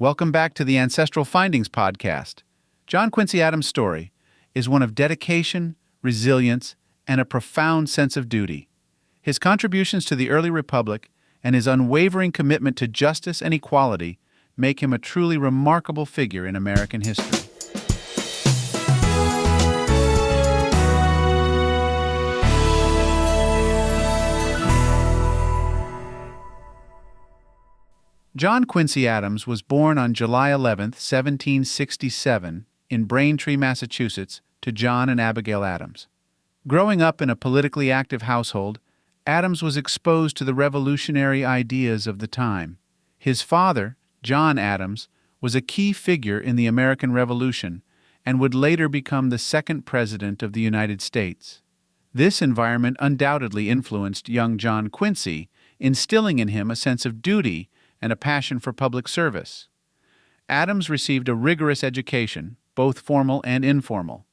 Welcome back to the Ancestral Findings podcast. John Quincy Adams' story is one of dedication, resilience, and a profound sense of duty. His contributions to the early republic and his unwavering commitment to justice and equality make him a truly remarkable figure in American history. John Quincy Adams was born on July 11, 1767, in Braintree, Massachusetts, to John and Abigail Adams. Growing up in a politically active household, Adams was exposed to the revolutionary ideas of the time. His father, John Adams, was a key figure in the American Revolution and would later become the second president of the United States. This environment undoubtedly influenced young John Quincy, instilling in him a sense of duty and a passion for public service. Adams received a rigorous education, both formal and informal.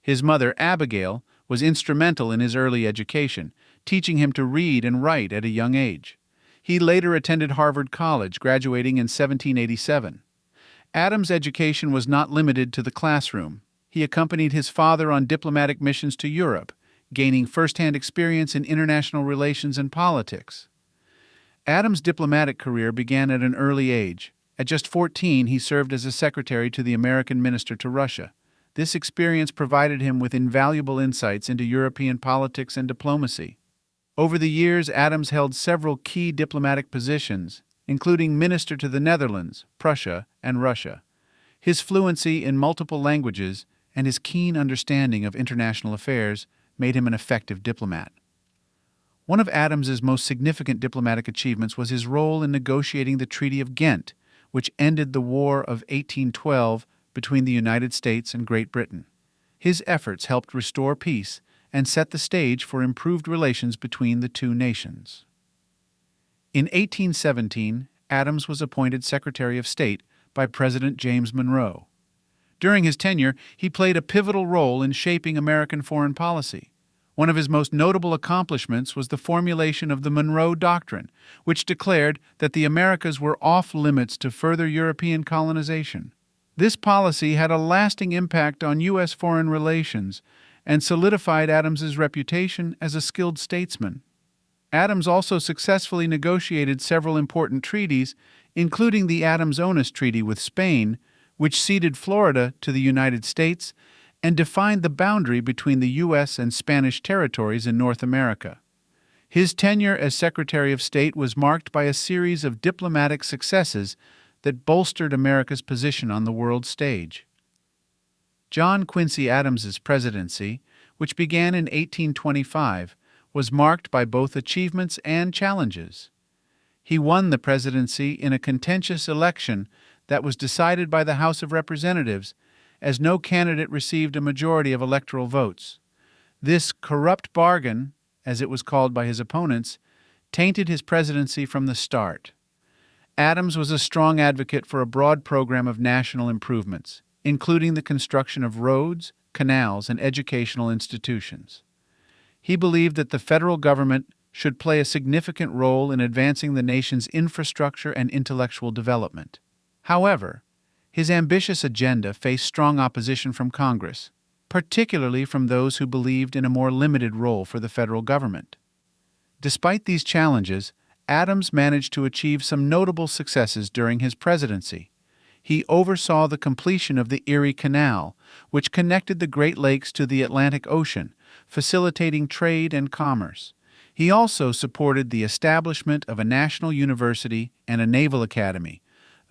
His mother, Abigail, was instrumental in his early education, teaching him to read and write at a young age. He later attended Harvard College, graduating in 1787. Adams' education was not limited to the classroom. He accompanied his father on diplomatic missions to Europe, gaining first-hand experience in international relations and politics. Adams' diplomatic career began at an early age. At just 14, he served as a secretary to the American minister to Russia. This experience provided him with invaluable insights into European politics and diplomacy. Over the years, Adams held several key diplomatic positions, including minister to the Netherlands, Prussia, and Russia. His fluency in multiple languages and his keen understanding of international affairs made him an effective diplomat. One of Adams's most significant diplomatic achievements was his role in negotiating the Treaty of Ghent, which ended the War of 1812 between the United States and Great Britain. His efforts helped restore peace and set the stage for improved relations between the two nations. In 1817, Adams was appointed Secretary of State by President James Monroe. During his tenure, he played a pivotal role in shaping American foreign policy. One of his most notable accomplishments was the formulation of the Monroe Doctrine, which declared that the Americas were off-limits to further European colonization. This policy had a lasting impact on U.S. foreign relations and solidified Adams's reputation as a skilled statesman. Adams also successfully negotiated several important treaties, including the Adams-Onis Treaty with Spain, which ceded Florida to the United States and defined the boundary between the U.S. and Spanish territories in North America. His tenure as Secretary of State was marked by a series of diplomatic successes that bolstered America's position on the world stage. John Quincy Adams's presidency, which began in 1825, was marked by both achievements and challenges. He won the presidency in a contentious election that was decided by the House of Representatives, as no candidate received a majority of electoral votes. This corrupt bargain, as it was called by his opponents, tainted his presidency from the start. Adams was a strong advocate for a broad program of national improvements, including the construction of roads, canals, and educational institutions. He believed that the federal government should play a significant role in advancing the nation's infrastructure and intellectual development. However, his ambitious agenda faced strong opposition from Congress, particularly from those who believed in a more limited role for the federal government. Despite these challenges, Adams managed to achieve some notable successes during his presidency. He oversaw the completion of the Erie Canal, which connected the Great Lakes to the Atlantic Ocean, facilitating trade and commerce. He also supported the establishment of a national university and a naval academy,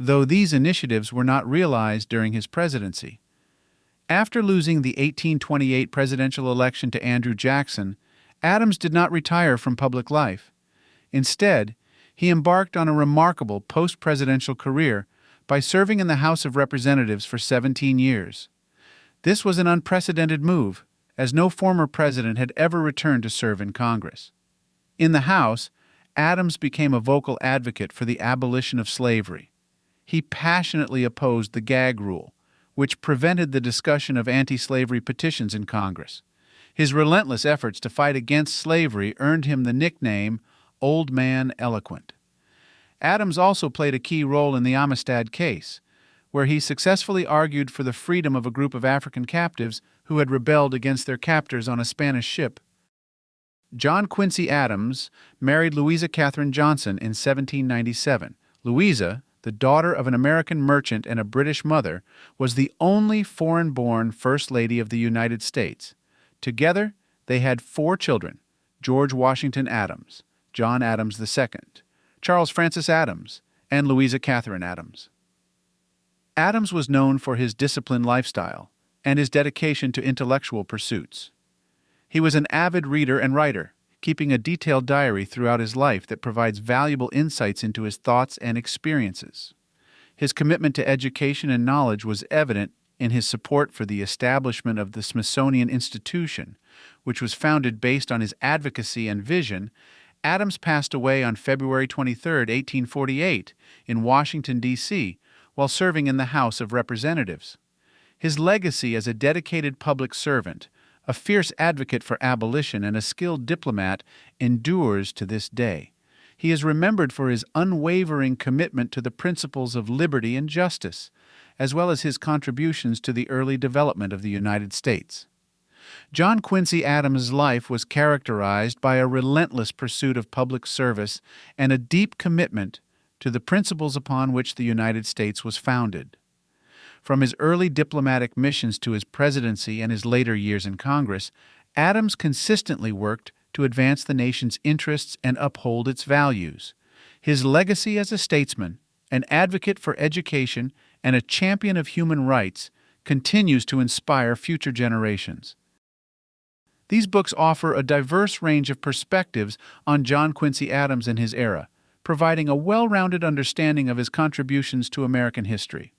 though these initiatives were not realized during his presidency. After losing the 1828 presidential election to Andrew Jackson, Adams did not retire from public life. Instead, he embarked on a remarkable post-presidential career by serving in the House of Representatives for 17 years. This was an unprecedented move, as no former president had ever returned to serve in Congress. In the House, Adams became a vocal advocate for the abolition of slavery. He passionately opposed the gag rule, which prevented the discussion of anti-slavery petitions in Congress. His relentless efforts to fight against slavery earned him the nickname Old Man Eloquent. Adams also played a key role in the Amistad case, where he successfully argued for the freedom of a group of African captives who had rebelled against their captors on a Spanish ship. John Quincy Adams married Louisa Catherine Johnson in 1797. Louisa, the daughter of an American merchant and a British mother, was the only foreign-born First Lady of the United States. Together, they had 4 children: George Washington Adams, John Adams II, Charles Francis Adams, and Louisa Catherine Adams. Adams was known for his disciplined lifestyle and his dedication to intellectual pursuits. He was an avid reader and writer, keeping a detailed diary throughout his life that provides valuable insights into his thoughts and experiences. His commitment to education and knowledge was evident in his support for the establishment of the Smithsonian Institution, which was founded based on his advocacy and vision. Adams passed away on February 23, 1848, in Washington, D.C., while serving in the House of Representatives. His legacy as a dedicated public servant, a fierce advocate for abolition, and a skilled diplomat endures to this day. He is remembered for his unwavering commitment to the principles of liberty and justice, as well as his contributions to the early development of the United States. John Quincy Adams' life was characterized by a relentless pursuit of public service and a deep commitment to the principles upon which the United States was founded. From his early diplomatic missions to his presidency and his later years in Congress, Adams consistently worked to advance the nation's interests and uphold its values. His legacy as a statesman, an advocate for education, and a champion of human rights continues to inspire future generations. These books offer a diverse range of perspectives on John Quincy Adams and his era, providing a well-rounded understanding of his contributions to American history.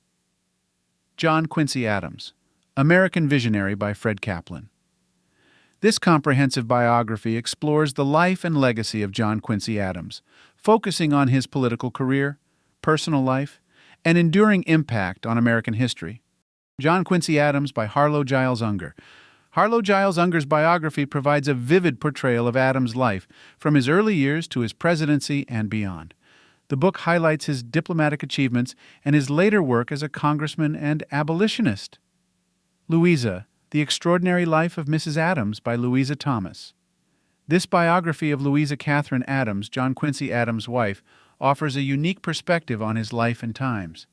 John Quincy Adams, American Visionary by Fred Kaplan. This comprehensive biography explores the life and legacy of John Quincy Adams, focusing on his political career, personal life, and enduring impact on American history. John Quincy Adams by Harlow Giles Unger. Harlow Giles Unger's biography provides a vivid portrayal of Adams' life, from his early years to his presidency and beyond. The book highlights his diplomatic achievements and his later work as a congressman and abolitionist. Louisa, The Extraordinary Life of Mrs. Adams by Louisa Thomas. This biography of Louisa Catherine Adams, John Quincy Adams' wife, offers a unique perspective on his life and times.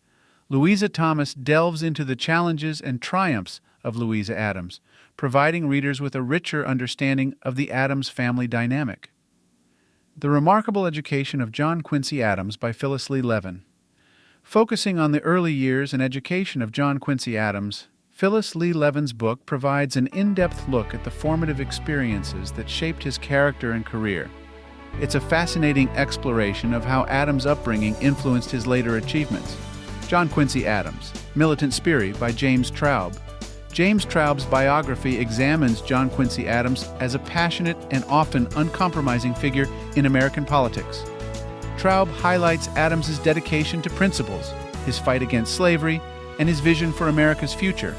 Louisa Thomas delves into the challenges and triumphs of Louisa Adams, providing readers with a richer understanding of the Adams family dynamic. The Remarkable Education of John Quincy Adams by Phyllis Lee Levin. Focusing on the early years and education of John Quincy Adams, Phyllis Lee Levin's book provides an in-depth look at the formative experiences that shaped his character and career. It's a fascinating exploration of how Adams' upbringing influenced his later achievements. John Quincy Adams, Militant Spirit by James Traub. James Traub's biography examines John Quincy Adams as a passionate and often uncompromising figure in American politics. Traub highlights Adams's dedication to principles, his fight against slavery, and his vision for America's future.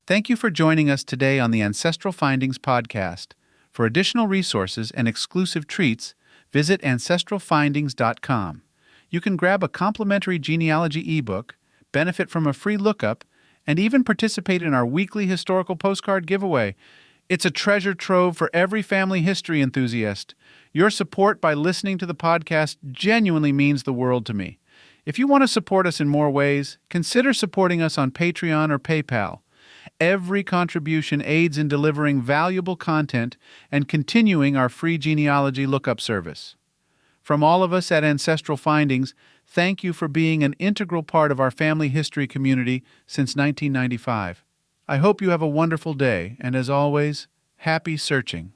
Thank you for joining us today on the Ancestral Findings podcast. For additional resources and exclusive treats, visit ancestralfindings.com. You can grab a complimentary genealogy ebook, benefit from a free lookup, and even participate in our weekly historical postcard giveaway. It's a treasure trove for every family history enthusiast. Your support by listening to the podcast genuinely means the world to me. If you want to support us in more ways, consider supporting us on Patreon or PayPal. Every contribution aids in delivering valuable content and continuing our free genealogy lookup service. From all of us at Ancestral Findings, thank you for being an integral part of our family history community since 1995. I hope you have a wonderful day, and as always, happy searching.